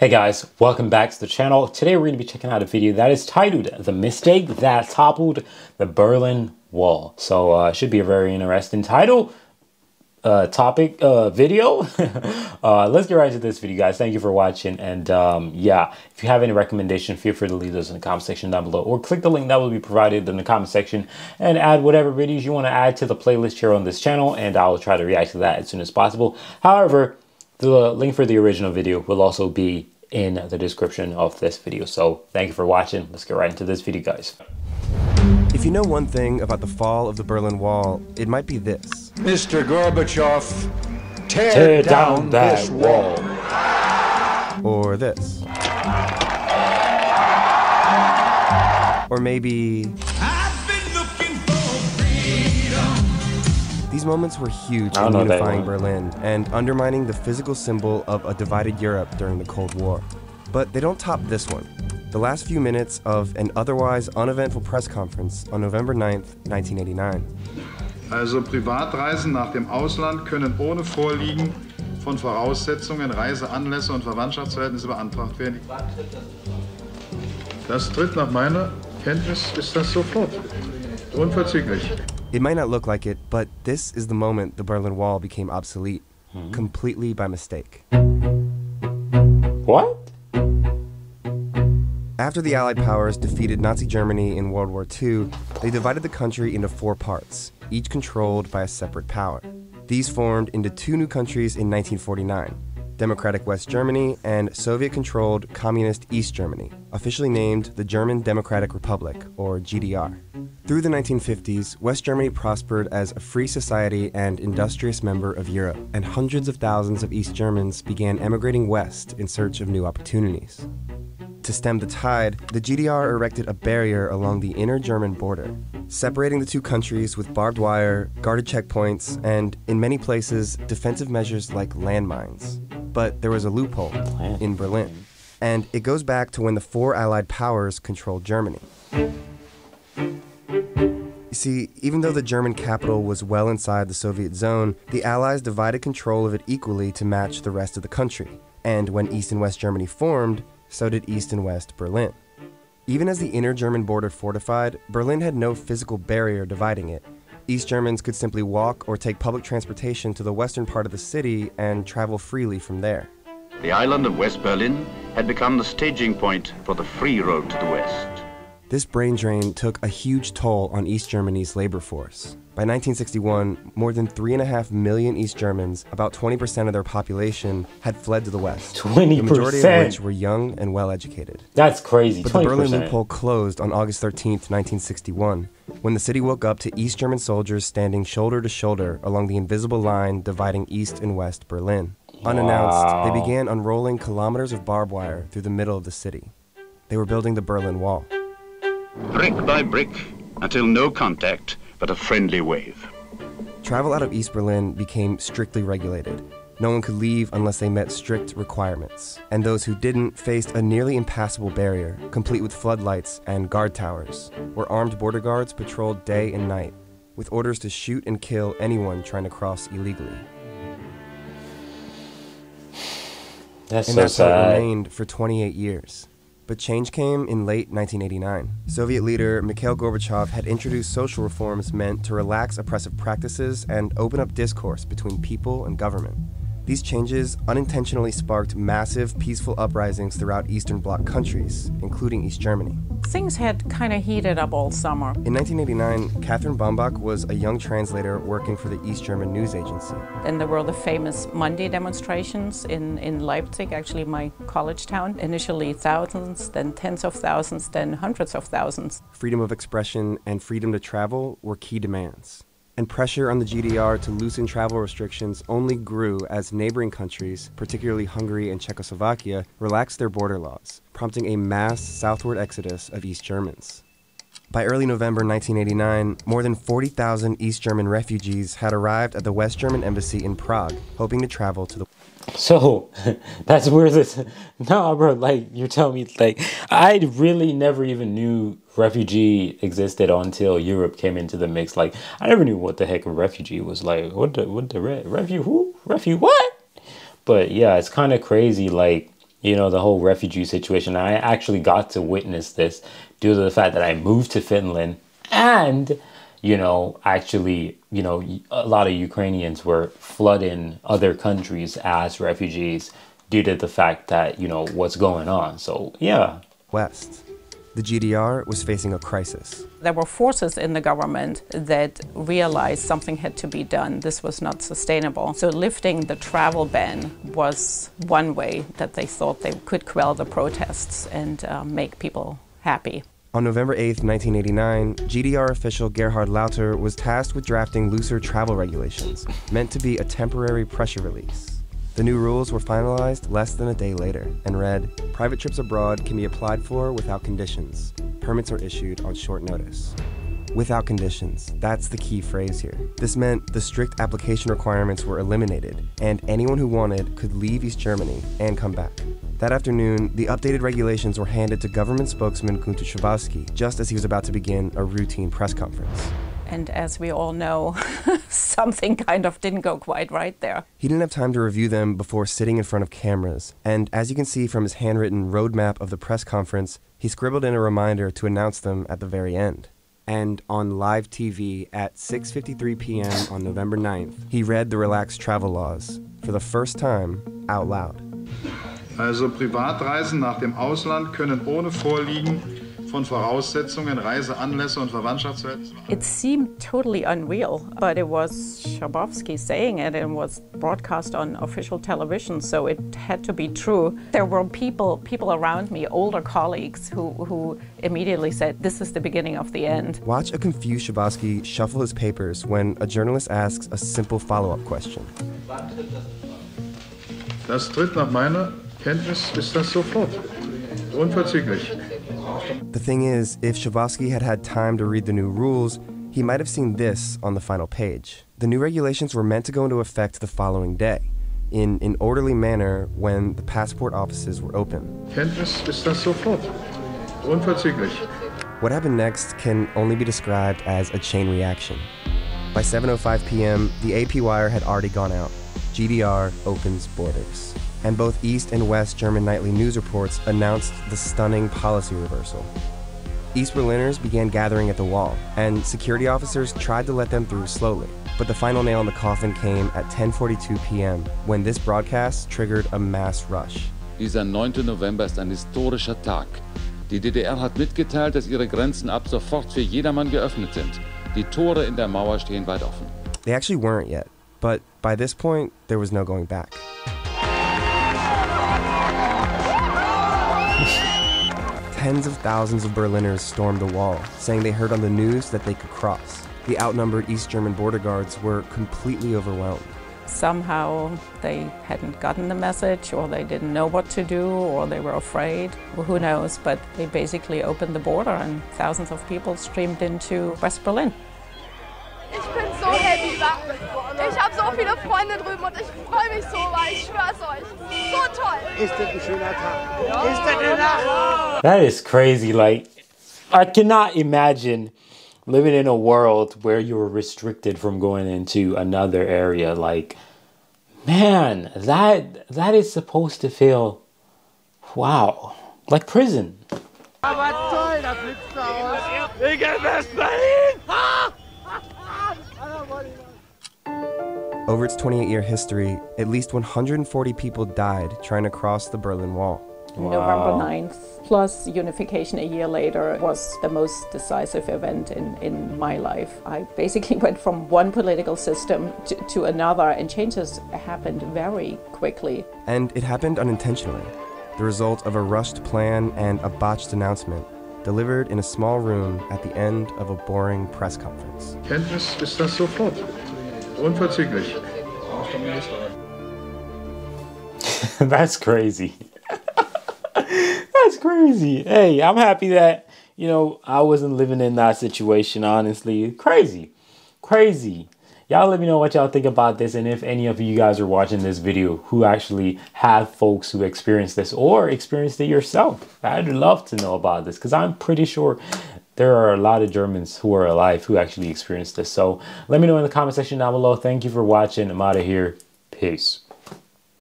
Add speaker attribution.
Speaker 1: Hey guys, welcome back to the channel. Today we're going to be checking out a video that is titled The Mistake That Toppled the Berlin Wall. So it should be a very interesting title, video. Let's get right into this video, guys. Thank you for watching. And yeah, if you have any recommendation, feel free to leave those in the comment section down below, or click the link that will be provided in the comment section and add whatever videos you want to add to the playlist here on this channel, and I will try to react to that as soon as possible. However, the link for the original video will also be in the description of this video. So thank you for watching. Let's get right into this video, guys.
Speaker 2: If you know one thing about the fall of the Berlin Wall, it might be this.
Speaker 3: Mr. Gorbachev, tear down this wall.
Speaker 2: Or this. Or maybe... I've been looking for freedom. These moments were huge in unifying Berlin and undermining the physical symbol of a divided Europe during the Cold War. But they don't top this one. The last few minutes of an otherwise uneventful press conference on November 9th, 1989.
Speaker 4: Also Privatreisen nach dem Ausland können ohne Vorliegen von Voraussetzungen, Reiseanlässe und Verwandtschaftsverhältnisse beantragt werden. Das tritt nach meiner Kenntnis ist das sofort. Unverzüglich.
Speaker 2: It might not look like it, but this is the moment the Berlin Wall became obsolete, completely by mistake.
Speaker 1: What?
Speaker 2: After the Allied powers defeated Nazi Germany in World War II, they divided the country into 4 parts, each controlled by a separate power. These formed into 2 new countries in 1949, Democratic West Germany and Soviet-controlled Communist East Germany, officially named the German Democratic Republic, or GDR. Through the 1950s, West Germany prospered as a free society and industrious member of Europe, and hundreds of thousands of East Germans began emigrating west in search of new opportunities. To stem the tide, the GDR erected a barrier along the inner German border, separating the 2 countries with barbed wire, guarded checkpoints, and, in many places, defensive measures like landmines. But there was a loophole in Berlin, and it goes back to when the 4 Allied powers controlled Germany. You see, even though the German capital was well inside the Soviet zone, the Allies divided control of it equally to match the rest of the country, and when East and West Germany formed, so did East and West Berlin. Even as the inner German border fortified, Berlin had no physical barrier dividing it. East Germans could simply walk or take public transportation to the western part of the city and travel freely from there.
Speaker 5: The island of West Berlin had become the staging point for the free road to the west.
Speaker 2: This brain drain took a huge toll on East Germany's labor force. By 1961, more than 3.5 million East Germans, about 20% of their population, had fled to the West.
Speaker 1: 20%?
Speaker 2: The majority of which were young and well-educated.
Speaker 1: That's crazy, 20%.
Speaker 2: But the Berlin loophole closed on August 13th, 1961, when the city woke up to East German soldiers standing shoulder to shoulder along the invisible line dividing East and West Berlin. Unannounced, they began unrolling kilometers of barbed wire through the middle of the city. They were building the Berlin Wall.
Speaker 5: Brick by brick, until no contact but a friendly wave.
Speaker 2: Travel out of East Berlin became strictly regulated. No one could leave unless they met strict requirements, and those who didn't faced a nearly impassable barrier, complete with floodlights and guard towers, where armed border guards patrolled day and night, with orders to shoot and kill anyone trying to cross illegally.
Speaker 1: That's
Speaker 2: and
Speaker 1: so
Speaker 2: that's how
Speaker 1: sad.
Speaker 2: it remained for 28 years. But change came in late 1989. Soviet leader Mikhail Gorbachev had introduced social reforms meant to relax oppressive practices and open up discourse between people and government. These changes unintentionally sparked massive, peaceful uprisings throughout Eastern Bloc countries, including East Germany.
Speaker 6: Things had kind of heated up all summer.
Speaker 2: In 1989, Catherine Bambach was a young translator working for the East German news agency.
Speaker 6: Then there were the famous Monday demonstrations in Leipzig, actually my college town. Initially thousands, then tens of thousands, then hundreds of thousands.
Speaker 2: Freedom of expression and freedom to travel were key demands. And pressure on the GDR to loosen travel restrictions only grew as neighboring countries, particularly Hungary and Czechoslovakia, relaxed their border laws, prompting a mass southward exodus of East Germans. By early November 1989, more than 40,000 East German refugees had arrived at the West German embassy in Prague, hoping to travel to the...
Speaker 1: So, that's where this... No, bro, like, you're telling me, like, I really never even knew refugee existed until Europe came into the mix. Like, I never knew what the heck a refugee was. Like, what the refugee, who? Refugee, what? But, yeah, it's kind of crazy, like, you know, the whole refugee situation. I actually got to witness this due to the fact that I moved to Finland, and, you know, actually, you know, a lot of Ukrainians were flooding other countries as refugees due to the fact that, you know, what's going on. So, yeah.
Speaker 2: West. The GDR was facing a crisis.
Speaker 6: There were forces in the government that realized something had to be done. This was not sustainable. So lifting the travel ban was one way that they thought they could quell the protests and make people happy.
Speaker 2: On November 8, 1989, GDR official Gerhard Lauter was tasked with drafting looser travel regulations, meant to be a temporary pressure release. The new rules were finalized less than a day later and read, "Private trips abroad can be applied for without conditions. Permits are issued on short notice." Without conditions, that's the key phrase here. This meant the strict application requirements were eliminated, and anyone who wanted could leave East Germany and come back. That afternoon, the updated regulations were handed to government spokesman Günter Schabowski, just as he was about to begin a routine press conference.
Speaker 6: And as we all know, something kind of didn't go quite right there.
Speaker 2: He didn't have time to review them before sitting in front of cameras, and as you can see from his handwritten roadmap of the press conference, he scribbled in a reminder to announce them at the very end. And on live TV at 6:53 p.m. on November 9th, he read the relaxed travel laws, for the first time, out loud.
Speaker 4: Also Privatreisen nach dem Ausland können ohne Vorliegen von Voraussetzungen, Reiseanlässe und Verwandtschaftsverhältnisse.
Speaker 6: It seemed totally unreal, but it was Schabowski saying it and was broadcast on official television, so it had to be true. There were people around me, older colleagues, who immediately said, this is the beginning of the end.
Speaker 2: Watch a confused Schabowski shuffle his papers when a journalist asks a simple follow-up question.
Speaker 4: Das tritt nach meiner Kenntnis ist das sofort. Unverzüglich.
Speaker 2: The thing is, if Schabowski had had time to read the new rules, he might have seen this on the final page. The new regulations were meant to go into effect the following day, in an orderly manner when the passport offices were open.
Speaker 4: Kenntnis ist das sofort. Unverzüglich.
Speaker 2: What happened next can only be described as a chain reaction. By 7:05 p.m., the AP wire had already gone out. GDR opens borders. And both East and West German nightly news reports announced the stunning policy reversal. East Berliners began gathering at the wall, and security officers tried to let them through slowly. But the final nail in the coffin came at 10:42 p.m., when this broadcast triggered a mass rush.
Speaker 7: Dieser 9. November ist ein historischer Tag. Die DDR hat mitgeteilt, dass ihre Grenzen ab sofort für jedermann geöffnet sind. Die Tore in der Mauer stehen weit offen.
Speaker 2: They actually weren't yet, but by this point, there was no going back. Tens of thousands of Berliners stormed the wall, saying they heard on the news that they could cross. The outnumbered East German border guards were completely overwhelmed.
Speaker 6: Somehow they hadn't gotten the message, or they didn't know what to do, or they were afraid. Well, who knows? But they basically opened the border and thousands of people streamed into West Berlin.
Speaker 8: Ich bin so happy. Ich habe so viele Freunde drüben und ich freue mich so, weil ich schwör's euch. So toll.
Speaker 9: Ist das ein schöner Tag? Ist das eine Nacht?
Speaker 1: That is crazy. Like, I cannot imagine living in a world where you were restricted from going into another area. Like, man, that is supposed to feel, wow, like prison.
Speaker 9: Aber toll, da flippst du aus. Ich geh West Berlin!
Speaker 2: Over its 28-year history, at least 140 people died trying to cross the Berlin Wall.
Speaker 1: Wow.
Speaker 6: November 9th, plus unification a year later, was the most decisive event in my life. I basically went from one political system to another, and changes happened very quickly.
Speaker 2: And it happened unintentionally, the result of a rushed plan and a botched announcement, delivered in a small room at the end of a boring press conference.
Speaker 4: Kenntnis ist das sofort. Unverzüglich.
Speaker 1: That's crazy. That's crazy. Hey, I'm happy that, you know, I wasn't living in that situation, honestly. Crazy. Crazy. Y'all let me know what y'all think about this, and if any of you guys are watching this video who actually have folks who experienced this or experienced it yourself. I'd love to know about this, because I'm pretty sure there are a lot of Germans who are alive who actually experienced this. So let me know in the comment section down below. Thank you for watching. I'm out of here. Peace.